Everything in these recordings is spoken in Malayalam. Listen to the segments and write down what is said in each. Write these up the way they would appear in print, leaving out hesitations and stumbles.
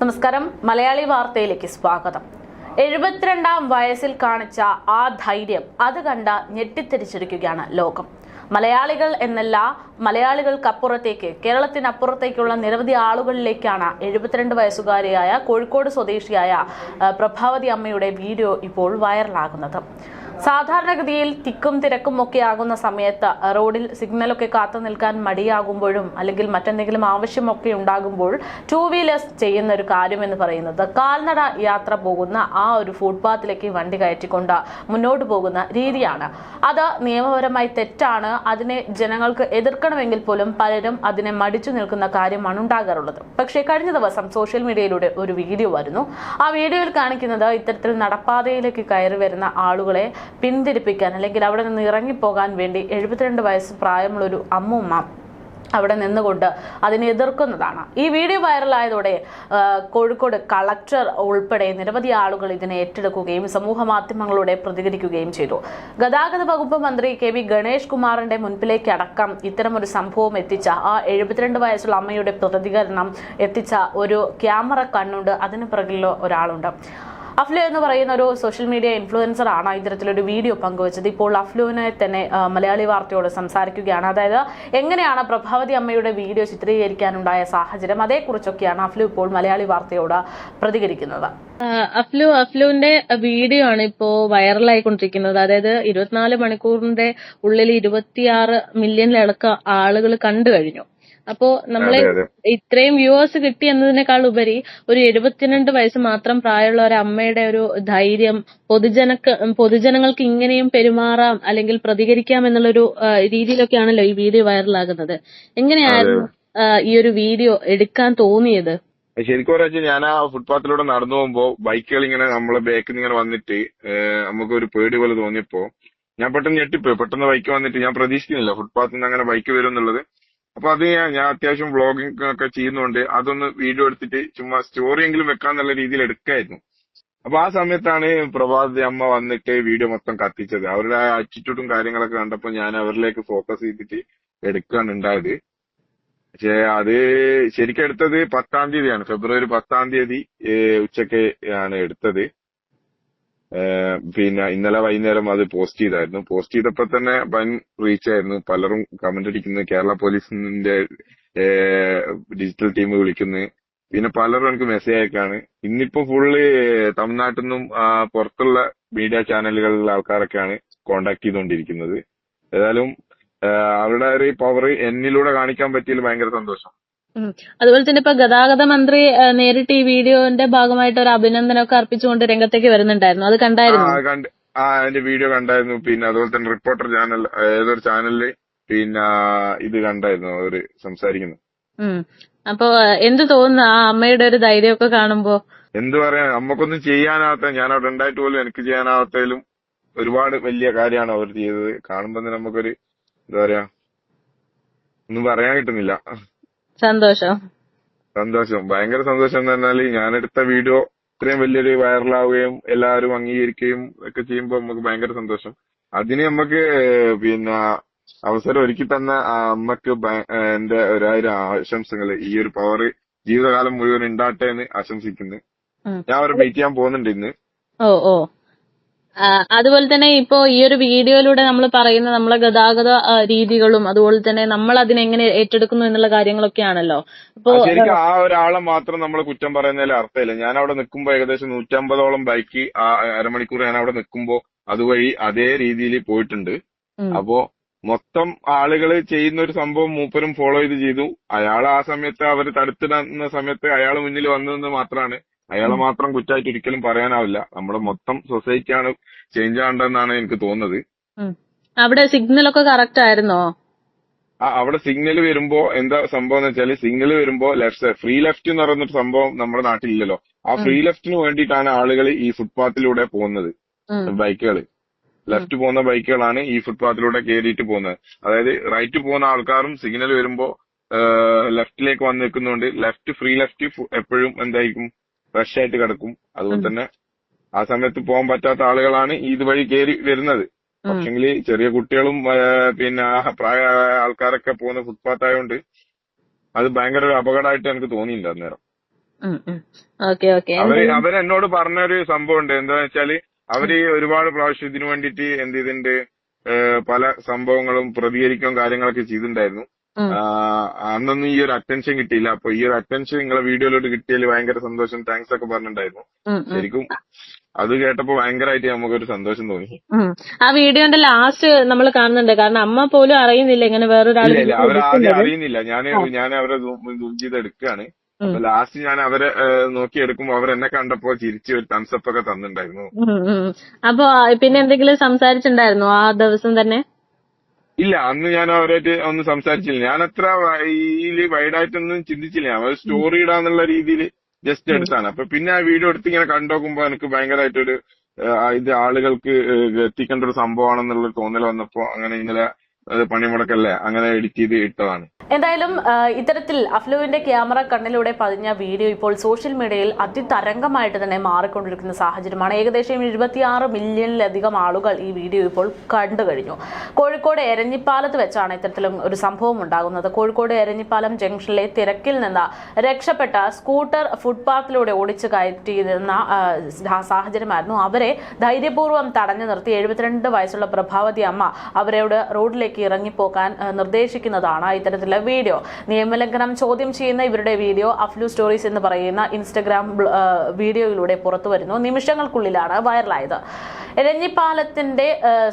നമസ്കാരം. മലയാളി വാർത്തയിലേക്ക് സ്വാഗതം. 72-ാം വയസ്സിൽ കാണിച്ച ആ ധൈര്യം അത് കണ്ട ഞെട്ടിത്തിരിച്ചിരിക്കുകയാണ് ലോകം. മലയാളികൾ എന്നല്ല, മലയാളികൾക്കപ്പുറത്തേക്ക്, കേരളത്തിനപ്പുറത്തേക്കുള്ള നിരവധി ആളുകളിലേക്കാണ് 72 വയസ്സുകാരിയായ കോഴിക്കോട് സ്വദേശിയായ പ്രഭാവതി അമ്മയുടെ വീഡിയോ ഇപ്പോൾ വൈറലാകുന്നത്. സാധാരണഗതിയിൽ തിക്കും തിരക്കും ഒക്കെ ആകുന്ന സമയത്ത് റോഡിൽ സിഗ്നലൊക്കെ കാത്തു നിൽക്കാൻ മടിയാകുമ്പോഴും അല്ലെങ്കിൽ മറ്റെന്തെങ്കിലും ആവശ്യമൊക്കെ ഉണ്ടാകുമ്പോൾ ടൂ വീലേഴ്സ് ചെയ്യുന്ന ഒരു കാര്യം എന്ന് പറയുന്നത് കാൽനട യാത്ര പോകുന്ന ആ ഒരു ഫുട്പാത്തിലേക്ക് വണ്ടി കയറ്റിക്കൊണ്ട് മുന്നോട്ട് പോകുന്ന രീതിയാണ്. അത് നിയമപരമായി തെറ്റാണ്. അതിനെ ജനങ്ങൾക്ക് എതിർക്കണമെങ്കിൽ പോലും പലരും അതിനെ മടിച്ചു നിൽക്കുന്ന കാര്യമാണ് ഉണ്ടാകാറുള്ളത്. പക്ഷേ കഴിഞ്ഞ ദിവസം സോഷ്യൽ മീഡിയയിലൂടെ ഒരു വീഡിയോ വരുന്നു. ആ വീഡിയോയിൽ കാണിക്കുന്നത് ഇത്തരത്തിൽ നടപ്പാതയിലേക്ക് കയറി വരുന്ന ആളുകളെ പിന്തിരിപ്പിക്കാൻ അല്ലെങ്കിൽ അവിടെ നിന്ന് ഇറങ്ങിപ്പോകാൻ വേണ്ടി 72 വയസ്സ് പ്രായമുള്ള ഒരു അമ്മൂമ്മ അവിടെ നിന്നുകൊണ്ട് അതിനെ എതിർക്കുന്നതാണ്. ഈ വീഡിയോ വൈറലായതോടെ കോഴിക്കോട് കളക്ടർ ഉൾപ്പെടെ നിരവധി ആളുകൾ ഇതിനെ ഏറ്റെടുക്കുകയും സമൂഹ മാധ്യമങ്ങളോടെ പ്രതികരിക്കുകയും ചെയ്തു. ഗതാഗത വകുപ്പ് മന്ത്രി കെ.വി. ഗണേഷ് കുമാറിന്റെ മുൻപിലേക്ക് അടക്കം ഇത്തരമൊരു സംഭവം എത്തിച്ച ആ 72 വയസ്സുള്ള അമ്മയുടെ പ്രതികരണം എത്തിച്ച ഒരു ക്യാമറ കണ്ണുണ്ട്. അതിന് പിറകിലോ ഒരാളുണ്ട്. അഫ്ലു എന്ന് പറയുന്ന ഒരു സോഷ്യൽ മീഡിയ ഇൻഫ്ലുവൻസർ ആണ് ഇത്തരത്തിലൊരു വീഡിയോ പങ്കുവച്ചത്. ഇപ്പോൾ അഫ്ലുവിനെ തന്നെ മലയാളി വാർത്തയോട് സംസാരിക്കുകയാണ്. അതായത് എങ്ങനെയാണ് പ്രഭാവതി അമ്മയുടെ വീഡിയോ ചിത്രീകരിക്കാനുണ്ടായ സാഹചര്യം, അതേക്കുറിച്ചൊക്കെയാണ് അഫ്ലു ഇപ്പോൾ മലയാളി വാർത്തയോട് പ്രതികരിക്കുന്നത്. അഫ്ലുവിന്റെ വീഡിയോ ആണ് ഇപ്പോ വൈറലായിക്കൊണ്ടിരിക്കുന്നത്. അതായത് 24 മണിക്കൂറിന്റെ ഉള്ളിൽ 26 മില്യണിലടക്കം ആളുകൾ കണ്ടു കഴിഞ്ഞു. അപ്പോ നമ്മളെ ഇത്രയും വ്യൂവേഴ്സ് കിട്ടി എന്നതിനേക്കാൾ ഉപരി ഒരു 72 വയസ്സ് മാത്രം പ്രായമുള്ള ഒരു അമ്മയുടെ ഒരു ധൈര്യം, പൊതുജനങ്ങൾക്ക് ഇങ്ങനെയും പെരുമാറാം അല്ലെങ്കിൽ പ്രതികരിക്കാം എന്നുള്ളൊരു രീതിയിലൊക്കെയാണല്ലോ ഈ വീഡിയോ വൈറലാകുന്നത്. എങ്ങനെയായിരുന്നു ഈ ഒരു വീഡിയോ എടുക്കാൻ തോന്നിയത്? ശരിക്കും പറയാ, ഞാൻ ആ ഫുട്പാത്തിലൂടെ നടന്നു പോകുമ്പോ ബൈക്കുകൾ ഇങ്ങനെ നമ്മളെ ബാക്കിൽ നിന്ന് ഇങ്ങനെ വന്നിട്ട് നമുക്ക് ഒരു പേടി പോലെ തോന്നിയപ്പോ ഞാൻ പെട്ടെന്ന് ഞെട്ടിപ്പോയി. പെട്ടെന്ന് ബൈക്ക് വന്നിട്ട് ഞാൻ പ്രതീക്ഷിക്കുന്നില്ല ഫുട്പാത്തിൽ നിന്ന് അങ്ങനെ ബൈക്ക് വരും എന്നുള്ളത്. അപ്പൊ അത് ഞാൻ അത്യാവശ്യം വ്ളോഗിംഗ് ഒക്കെ ചെയ്യുന്നതുകൊണ്ട് അതൊന്ന് വീഡിയോ എടുത്തിട്ട് ചുമ്മാ സ്റ്റോറി എങ്കിലും വെക്കാന്നുള്ള രീതിയിൽ എടുക്കായിരുന്നു. അപ്പൊ ആ സമയത്താണ് പ്രഭാവതി അമ്മ വന്നിട്ട് വീഡിയോ മൊത്തം കത്തിച്ചത്. അവരുടെ ആറ്റിറ്റ്യൂഡും കാര്യങ്ങളൊക്കെ കണ്ടപ്പോ ഞാൻ അവരിലേക്ക് ഫോക്കസ് ചെയ്തിട്ട് എടുക്കുകയാണ് ഉണ്ടായത്. പക്ഷെ അത് ശരിക്കും എടുത്തത് 10-ാം തീയതിയാണ്, ഫെബ്രുവരി 10-ാം തീയതി ഉച്ചക്ക് ആണ് എടുത്തത്. പിന്നെ ഇന്നലെ വൈകുന്നേരം അത് പോസ്റ്റ് ചെയ്തായിരുന്നു. പോസ്റ്റ് ചെയ്തപ്പോ തന്നെ വൻ റീച്ച് ആയിരുന്നു. പലരും കമന്റ് അടിക്കുന്നു, കേരള പോലീസിന്റെ ഡിജിറ്റൽ ടീം വിളിക്കുന്നു, പിന്നെ പലരും എനിക്ക് മെസ്സേജ് അയക്കാണ്. ഇന്നിപ്പോ ഫുള്ള് തമിഴ്നാട്ടിൽ നിന്നും പുറത്തുള്ള മീഡിയ ചാനലുകളിലുള്ള ആൾക്കാരൊക്കെയാണ് കോണ്ടാക്ട് ചെയ്തുകൊണ്ടിരിക്കുന്നത്. ഏതായാലും അവരുടെ ഒരു പവർ എന്നിലൂടെ കാണിക്കാൻ പറ്റിയതിൽ ഭയങ്കര സന്തോഷം. അതുപോലെ തന്നെ ഇപ്പൊ ഗതാഗത മന്ത്രി നേരിട്ട് ഈ വീഡിയോന്റെ ഭാഗമായിട്ട് ഒരു അഭിനന്ദനമൊക്കെ അർപ്പിച്ചുകൊണ്ട് രംഗത്തേക്ക് വരുന്നുണ്ടായിരുന്നു. അത് കണ്ടായിരുന്നു? അതിന്റെ വീഡിയോ കണ്ടായിരുന്നു. പിന്നെ അതുപോലെ തന്നെ റിപ്പോർട്ടർ ചാനൽ, ഏതൊരു ചാനലില് പിന്നെ ഇത് കണ്ടായിരുന്നു അവര് സംസാരിക്കുന്നു. അപ്പൊ എന്ത് തോന്നുന്നു ആ അമ്മയുടെ ഒരു ധൈര്യമൊക്കെ കാണുമ്പോ? എന്ത് പറയാ, നമുക്കൊന്നും ചെയ്യാനാവാത്ത, ഞാൻ അവിടെ ഉണ്ടായിട്ട് പോലും എനിക്ക് ചെയ്യാനാവാത്തതിലും ഒരുപാട് വലിയ കാര്യമാണ് അവർ ചെയ്തത്. കാണുമ്പോ തന്നെ നമുക്കൊരു എന്താ പറയാ, ഒന്നും പറയാൻ കിട്ടുന്നില്ല. സന്തോഷം, ഭയങ്കര സന്തോഷം എന്ന് പറഞ്ഞാല് ഞാനെടുത്ത വീഡിയോ ഇത്രയും വലിയൊരു വൈറലാവുകയും എല്ലാവരും അംഗീകരിക്കുകയും ഒക്കെ ചെയ്യുമ്പോ നമുക്ക് ഭയങ്കര സന്തോഷം. അതിന് നമുക്ക് പിന്നെ അവസരം ഒരുക്കി തന്ന ആ അമ്മക്ക് എന്റെ 1000 ആശംസകൾ. ഈ ഒരു പവർ ജീവിതകാലം മുഴുവൻ ഉണ്ടാട്ടെ എന്ന് ആശംസിക്കുന്നു. ഞാൻ അവരെ മീറ്റ് ചെയ്യാൻ പോകുന്നുണ്ട് ഇന്ന്. അതുപോലെ തന്നെ ഇപ്പോ ഈ ഒരു വീഡിയോയിലൂടെ നമ്മൾ പറയുന്ന നമ്മളെ ഗതാഗത രീതികളും അതുപോലെ തന്നെ നമ്മൾ അതിനെങ്ങനെ ഏറ്റെടുക്കുന്നു എന്നുള്ള കാര്യങ്ങളൊക്കെയാണല്ലോ. അപ്പൊ ശരിക്കും ആ ഒരാളെ മാത്രം നമ്മൾ കുറ്റം പറയുന്നതിൽ അർത്ഥമില്ല. ഞാൻ അവിടെ നിൽക്കുമ്പോ ഏകദേശം 150ഓളം ബൈക്ക് ആ അരമണിക്കൂർ ഞാൻ അവിടെ നിൽക്കുമ്പോ അതുവഴി അതേ രീതിയിൽ പോയിട്ടുണ്ട്. അപ്പോ മൊത്തം ആളുകൾ ചെയ്യുന്ന ഒരു സംഭവം മൂപ്പരും ഫോളോ ചെയ്തു. അയാൾ ആ സമയത്ത് അവർ തടുത്തിടുന്ന സമയത്ത് അയാൾ മുന്നിൽ വന്നതെന്ന് മാത്രമാണ്. അയാളെ മാത്രം കുറ്റമായിട്ട് ഒരിക്കലും പറയാനാവില്ല. നമ്മുടെ മൊത്തം സൊസൈറ്റിയാണ് ചേഞ്ച് ആവേണ്ടതെന്നാണ് എനിക്ക് തോന്നുന്നത്. അവിടെ സിഗ്നലൊക്കെ കറക്റ്റ് ആയിരുന്നോ? അവിടെ സിഗ്നൽ വരുമ്പോ എന്താ സംഭവം എന്ന് വെച്ചാല്, സിഗ്നൽ വരുമ്പോ ഫ്രീ ലെഫ്റ്റ് എന്ന് പറയുന്നൊരു സംഭവം നമ്മുടെ നാട്ടിലില്ലല്ലോ. ആ ഫ്രീ ലെഫ്റ്റിന് വേണ്ടിയിട്ടാണ് ആളുകൾ ഈ ഫുട്പാത്തിലൂടെ പോകുന്നത്. ബൈക്കുകൾ ലെഫ്റ്റ് പോകുന്ന ബൈക്കുകളാണ് ഈ ഫുട്പാത്തിലൂടെ കയറിയിട്ട് പോകുന്നത്. അതായത് റൈറ്റ് പോകുന്ന ആൾക്കാരും സിഗ്നൽ വരുമ്പോ ലെഫ്റ്റിലേക്ക് വന്ന് നിൽക്കുന്നതുകൊണ്ട് ഫ്രീ ലെഫ്റ്റ് എപ്പോഴും എന്തായിരിക്കും, ഫ്രഷ് ആയിട്ട് കിടക്കും. അതുപോലെ തന്നെ ആ സമയത്ത് പോകാൻ പറ്റാത്ത ആളുകളാണ് ഇതുവഴി കയറി വരുന്നത്. പക്ഷെങ്കിൽ ചെറിയ കുട്ടികളും പിന്നെ പ്രായ ആൾക്കാരൊക്കെ പോകുന്ന ഫുട്പാത്ത് ആയതുകൊണ്ട് അത് ഭയങ്കര ഒരു അപകടമായിട്ട് എനിക്ക് തോന്നിയില്ല അന്നേരം. Okay okay. അവരെന്നോട് പറഞ്ഞൊരു സംഭവം ഉണ്ട്. എന്താന്ന് വെച്ചാല് അവര് ഒരുപാട് പ്രാവശ്യം ഇതിനു വേണ്ടിയിട്ട് എന്ത് ചെയ്തിട്ടുണ്ട്, പല സംഭവങ്ങളും പ്രതികരിക്കുകയും കാര്യങ്ങളൊക്കെ ചെയ്തിട്ടുണ്ടായിരുന്നു. അന്നൊന്നും ഈ ഒരു അറ്റൻഷൻ കിട്ടിയില്ല. അപ്പൊ ഈ ഒരു അറ്റൻഷൻ നിങ്ങളെ വീഡിയോയിലോട്ട് കിട്ടിയതിൽ ഭയങ്കര സന്തോഷം, താങ്ക്സ് ഒക്കെ പറഞ്ഞിട്ടുണ്ടായിരുന്നു. ശരിക്കും അത് കേട്ടപ്പോ ഭയങ്കരമായിട്ട് നമുക്കൊരു സന്തോഷം തോന്നി. ആ വീഡിയോന്റെ ലാസ്റ്റ് നമ്മൾ കാണുന്നുണ്ട്. കാരണം അമ്മ പോലും അറിയുന്നില്ല ഇങ്ങനെ വേറൊരാൾ. ഇല്ല അവരാദ്യം അറിയുന്നില്ല. ഞാൻ അവരെ സൂം ചെയ്ത് എടുക്കുകയാണ്. അപ്പൊ ലാസ്റ്റ് ഞാൻ അവരെ നോക്കിയെടുക്കുമ്പോ അവരെന്നെ കണ്ടപ്പോ ചിരിച്ച് ഒരു തംസപ്പ് ഒക്കെ തന്നിട്ടുണ്ടായിരുന്നു. അപ്പൊ പിന്നെ എന്തെങ്കിലും സംസാരിച്ചിട്ടുണ്ടായിരുന്നോ ആ ദിവസം തന്നെ? ഇല്ല, അന്ന് ഞാൻ അവരായിട്ട് ഒന്നും സംസാരിച്ചില്ല. ഞാൻ അത്ര വൈഡായിട്ടൊന്നും ചിന്തിച്ചില്ല. അവർ സ്റ്റോറി ഇടാന്നുള്ള രീതിയിൽ ജസ്റ്റ് എടുത്താണ്. അപ്പൊ പിന്നെ ആ വീഡിയോ എടുത്ത് ഇങ്ങനെ കണ്ടുനോക്കുമ്പോ എനിക്ക് ഭയങ്കരമായിട്ടൊരു ഇത് ആളുകൾക്ക് എത്തിക്കേണ്ട ഒരു സംഭവമാണെന്നുള്ള തോന്നൽ വന്നപ്പോ അങ്ങനെ ഇന്നലെ പണിമുടക്കല്ലേ അങ്ങനെ എഡിറ്റ് ചെയ്ത് ഇട്ടതാണ്. എന്തായാലും ഇത്തരത്തിൽ അഫ്ലുവിന്റെ ക്യാമറ കണ്ണിലൂടെ പതിഞ്ഞ വീഡിയോ ഇപ്പോൾ സോഷ്യൽ മീഡിയയിൽ അതിതരംഗമായിട്ട് തന്നെ മാറിക്കൊണ്ടിരിക്കുന്ന സാഹചര്യമാണ്. ഏകദേശം 26 മില്യണിലധികം ആളുകൾ ഈ വീഡിയോ ഇപ്പോൾ കണ്ടു കഴിഞ്ഞു. കോഴിക്കോട് എരഞ്ഞിപ്പാലത്ത് വെച്ചാണ് ഇത്തരത്തിലും ഒരു സംഭവം ഉണ്ടാകുന്നത്. കോഴിക്കോട് എരഞ്ഞിപ്പാലം ജംഗ്ഷനിലെ തിരക്കിൽ നിന്ന് രക്ഷപ്പെട്ട സ്കൂട്ടർ ഫുട്പാത്തിലൂടെ ഓടിച്ചു കയറ്റിയിരുന്ന സാഹചര്യമായിരുന്നു. അവരെ ധൈര്യപൂർവ്വം തടഞ്ഞു നിർത്തി 72 വയസ്സുള്ള പ്രഭാവതി അമ്മ അവരോട് റോഡിലേക്ക് ഇറങ്ങിപ്പോകാൻ നിർദ്ദേശിക്കുന്നതാണ് ഇത്തരത്തിലുള്ള വീഡിയോ. നിയമലംഘനം ചോദ്യം ചെയ്യുന്ന ഇവരുടെ വീഡിയോ അഫ്ലു സ്റ്റോറീസ് എന്ന് പറയുന്ന ഇൻസ്റ്റഗ്രാം വീഡിയോയിലൂടെ പുറത്തു വരുന്നു. നിമിഷങ്ങൾക്കുള്ളിലാണ് വൈറലായത്. എരഞ്ഞിപ്പാലത്തിന്റെ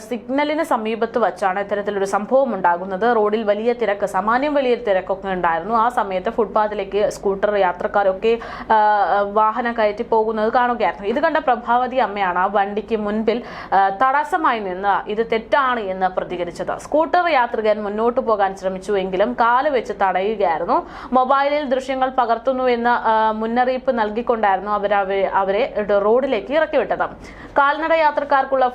സിഗ്നലിന് സമീപത്ത് വച്ചാണ് ഇത്തരത്തിലൊരു സംഭവം ഉണ്ടാകുന്നത്. റോഡിൽ വലിയ തിരക്ക്, സാമാന്യം വലിയ തിരക്കൊക്കെ ഉണ്ടായിരുന്നു. ആ സമയത്ത് ഫുട്പാത്തിലേക്ക് സ്കൂട്ടർ യാത്രക്കാരൊക്കെ വാഹനം കയറ്റി പോകുന്നത് കാണുകയായിരുന്നു. ഇത് കണ്ട പ്രഭാവതി അമ്മയാണ് ആ വണ്ടിക്ക് മുൻപിൽ തടസ്സമായി നിന്ന് ഇത് തെറ്റാണ് എന്ന് പ്രതികരിച്ചത്. സ്കൂട്ടർ യാത്രികൻ മുന്നോട്ട് പോകാൻ ശ്രമിച്ചുവെങ്കിലും കാല് വെച്ച് തടയുകയായിരുന്നു. മൊബൈലിൽ ദൃശ്യങ്ങൾ പകർത്തുന്നു എന്ന മുന്നറിയിപ്പ് നൽകിക്കൊണ്ടായിരുന്നു അവരെ റോഡിലേക്ക് ഇറക്കിവിട്ടത്. കാൽനട യാത്രക്കാർക്കുള്ള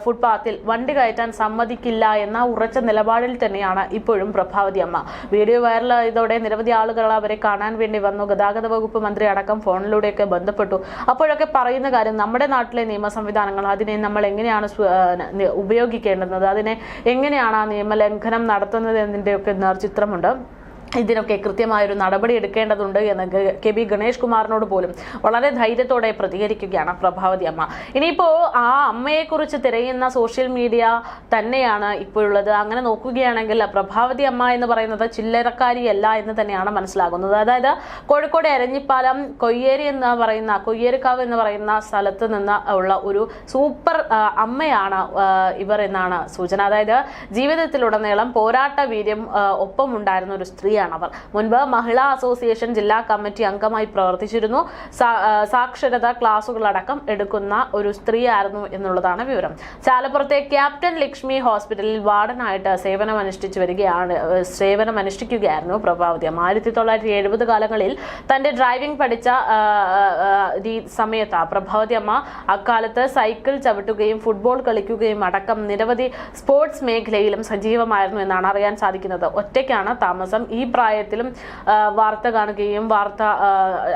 ഫുട്പാത്തിൽ വണ്ടി കയറ്റാൻ സമ്മതിക്കില്ല എന്ന ഉറച്ച നിലപാടിൽ തന്നെയാണ് ഇപ്പോഴും പ്രഭാവതി അമ്മ. വീഡിയോ വൈറലായതോടെ നിരവധി ആളുകൾ അവരെ കാണാൻ വേണ്ടി വന്നു. ഗതാഗത വകുപ്പ് മന്ത്രി അടക്കം ഫോണിലൂടെയൊക്കെ ബന്ധപ്പെട്ടു. അപ്പോഴൊക്കെ പറയുന്ന കാര്യം, നമ്മുടെ നാട്ടിലെ നിയമ സംവിധാനങ്ങൾ അതിനെ നമ്മൾ എങ്ങനെയാണ് ഉപയോഗിക്കേണ്ടുന്നത്, അതിനെ എങ്ങനെയാണ് ആ നിയമലംഘനം നടത്തുന്നത് എന്നതിന്റെയൊക്കെ നേർചിത്രമുണ്ട്. ഇതിനൊക്കെ കൃത്യമായൊരു നടപടി എടുക്കേണ്ടതുണ്ട് എന്ന് KB ഗണേഷ് കുമാറിനോട് പോലും വളരെ ധൈര്യത്തോടെ പ്രതികരിക്കുകയാണ് പ്രഭാവതി അമ്മ. ഇനിയിപ്പോ ആ അമ്മയെക്കുറിച്ച് തിരയുന്ന സോഷ്യൽ മീഡിയ തന്നെയാണ് ഇപ്പോഴുള്ളത്. അങ്ങനെ നോക്കുകയാണെങ്കിൽ പ്രഭാവതി അമ്മ എന്ന് പറയുന്നത് ചില്ലറക്കാരിയല്ല എന്ന് തന്നെയാണ് മനസ്സിലാകുന്നത്. അതായത് കോഴിക്കോട് എരഞ്ഞിപ്പാലം കൊയ്യേരിക്കാവ് എന്ന് പറയുന്ന സ്ഥലത്ത് നിന്ന് ഉള്ള ഒരു സൂപ്പർ അമ്മയാണ് ഇവർ എന്നാണ് സൂചന. അതായത് ജീവിതത്തിലുടനീളം പോരാട്ട വീര്യം ഒപ്പമുണ്ടായിരുന്ന ഒരു സ്ത്രീയാണ് അവർ. മുൻപ് മഹിളാ അസോസിയേഷൻ ജില്ലാ കമ്മിറ്റി അംഗമായി പ്രവർത്തിച്ചിരുന്നു. സാക്ഷരതാ ക്ലാസുകളടക്കം എടുക്കുന്ന ഒരു സ്ത്രീയായിരുന്നു എന്നുള്ളതാണ് വിവരം. ചാലപ്പുറത്തെ ക്യാപ്റ്റൻ ലക്ഷ്മി ഹോസ്പിറ്റലിൽ വാർഡനായിട്ട് സേവനമനുഷ്ഠിക്കുകയായിരുന്നു പ്രഭാവതി അമ്മ. 1970 കാലങ്ങളിൽ തന്റെ ഡ്രൈവിംഗ് പഠിച്ച സമയത്ത് പ്രഭാവതി അമ്മ അക്കാലത്ത് സൈക്കിൾ ചവിട്ടുകയും ഫുട്ബോൾ കളിക്കുകയും അടക്കം നിരവധി സ്പോർട്സ് മേഖലയിലും സജീവമായിരുന്നു എന്നാണ് അറിയാൻ സാധിക്കുന്നത്. ഒറ്റയ്ക്കാണ് താമസം. ഈ പ്രായത്തിലും വാർത്ത കാണുകയും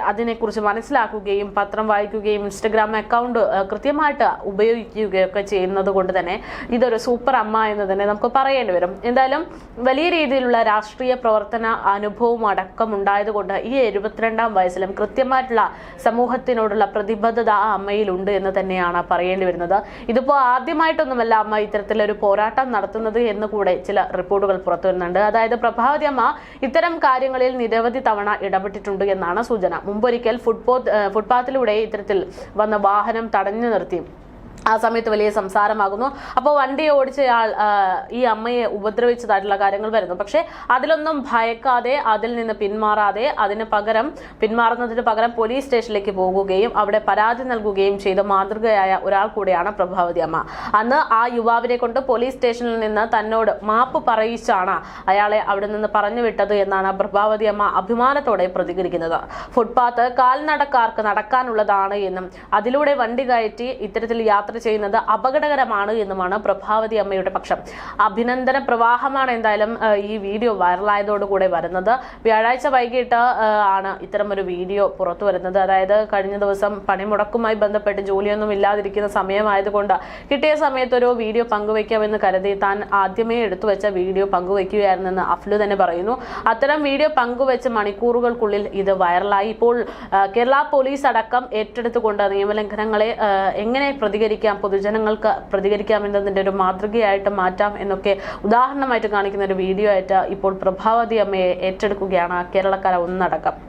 അതിനെക്കുറിച്ച് മനസ്സിലാക്കുകയും പത്രം വായിക്കുകയും ഇൻസ്റ്റഗ്രാം അക്കൗണ്ട് കൃത്യമായിട്ട് ഉപയോഗിക്കുകയൊക്കെ ചെയ്യുന്നത് കൊണ്ട് തന്നെ ഇതൊരു സൂപ്പർ അമ്മ എന്ന് തന്നെ നമുക്ക് പറയേണ്ടി വരും. എന്തായാലും വലിയ രീതിയിലുള്ള രാഷ്ട്രീയ പ്രവർത്തന അനുഭവം അടക്കം ഉണ്ടായതുകൊണ്ട് ഈ 72-ാം വയസ്സിലും കൃത്യമായിട്ടുള്ള സമൂഹത്തിനോടുള്ള പ്രതിബദ്ധത ആ അമ്മയിലുണ്ട് എന്ന് തന്നെയാണ് പറയേണ്ടി വരുന്നത്. ഇതിപ്പോ ആദ്യമായിട്ടൊന്നുമല്ല അമ്മ ഇത്തരത്തിലൊരു പോരാട്ടം നടത്തുന്നത് എന്ന് കൂടെ ചില റിപ്പോർട്ടുകൾ പുറത്തു വരുന്നുണ്ട്. അതായത് പ്രഭാവതി അമ്മ ഇത്തരം കാര്യങ്ങളിൽ നിരവധി തവണ ഇടപെട്ടിട്ടുണ്ട് എന്നാണ് സൂചന. മുമ്പൊരിക്കൽ ഫുട്പാത്തിലൂടെ ഇത്തരത്തിൽ വന്ന വാഹനം തടഞ്ഞു നിർത്തി. ആ സമയത്ത് വലിയ സംസാരമാകുന്നു. അപ്പോൾ വണ്ടി ഓടിച്ചയാൾ ഈ അമ്മയെ ഉപദ്രവിച്ചതായിട്ടുള്ള കാര്യങ്ങൾ വരുന്നു. പക്ഷെ അതിലൊന്നും ഭയക്കാതെ, അതിൽ നിന്ന് പിന്മാറുന്നതിന് പകരം പോലീസ് സ്റ്റേഷനിലേക്ക് പോകുകയും അവിടെ പരാതി നൽകുകയും ചെയ്ത മാതൃകയായ ഒരാൾ കൂടെയാണ് പ്രഭാവതി അമ്മ. അന്ന് ആ യുവാവിനെ കൊണ്ട് പോലീസ് സ്റ്റേഷനിൽ നിന്ന് തന്നോട് മാപ്പ് പറയിച്ചാണ് അയാളെ അവിടെ നിന്ന് പറഞ്ഞു വിട്ടത് എന്നാണ് പ്രഭാവതി അമ്മ അഭിമാനത്തോടെ പ്രതികരിക്കുന്നത്. ഫുട്പാത്ത് കാൽനടക്കാർക്ക് നടക്കാനുള്ളതാണ് എന്നും അതിലൂടെ വണ്ടി കയറ്റി ഇത്തരത്തിൽ യാത്ര യാത്ര ചെയ്യുന്നത് അപകടകരമാണ് എന്നുമാണ് പ്രഭാവതി അമ്മയുടെ പക്ഷം. അഭിനന്ദന പ്രവാഹമാണ് എന്തായാലും ഈ വീഡിയോ വൈറലായതോടുകൂടെ വരുന്നത്. വ്യാഴാഴ്ച വൈകിട്ട് ആണ് ഇത്തരമൊരു വീഡിയോ പുറത്തു വരുന്നത്. അതായത് കഴിഞ്ഞ ദിവസം പണിമുടക്കുമായി ബന്ധപ്പെട്ട് ജോലിയൊന്നും ഇല്ലാതിരിക്കുന്ന സമയമായതുകൊണ്ട് കിട്ടിയ സമയത്തൊരു വീഡിയോ പങ്കുവയ്ക്കാമെന്ന് കരുതി താൻ ആദ്യമേ എടുത്തുവെച്ച വീഡിയോ പങ്കുവയ്ക്കുകയായിരുന്നെന്ന് അഫ്ലു തന്നെ പറയുന്നു. അത്തരം വീഡിയോ പങ്കുവെച്ച് മണിക്കൂറുകൾക്കുള്ളിൽ ഇത് വൈറലായി. ഇപ്പോൾ കേരള പോലീസ് അടക്കം ഏറ്റെടുത്തുകൊണ്ട് നിയമലംഘനങ്ങളെ എങ്ങനെ പ്രതികരിക്കാം, പൊതുജനങ്ങൾക്ക് പ്രതികരിക്കാം എന്നതിന്റെ ഒരു മാതൃകയായിട്ട് മാറ്റാം എന്നൊക്കെ ഉദാഹരണമായിട്ട് കാണിക്കുന്ന ഒരു വീഡിയോ ആയിട്ട് ഇപ്പോൾ പ്രഭാവതി അമ്മയെ ഏറ്റെടുക്കുകയാണ് കേരളക്കാർ ഒന്നടക്കം.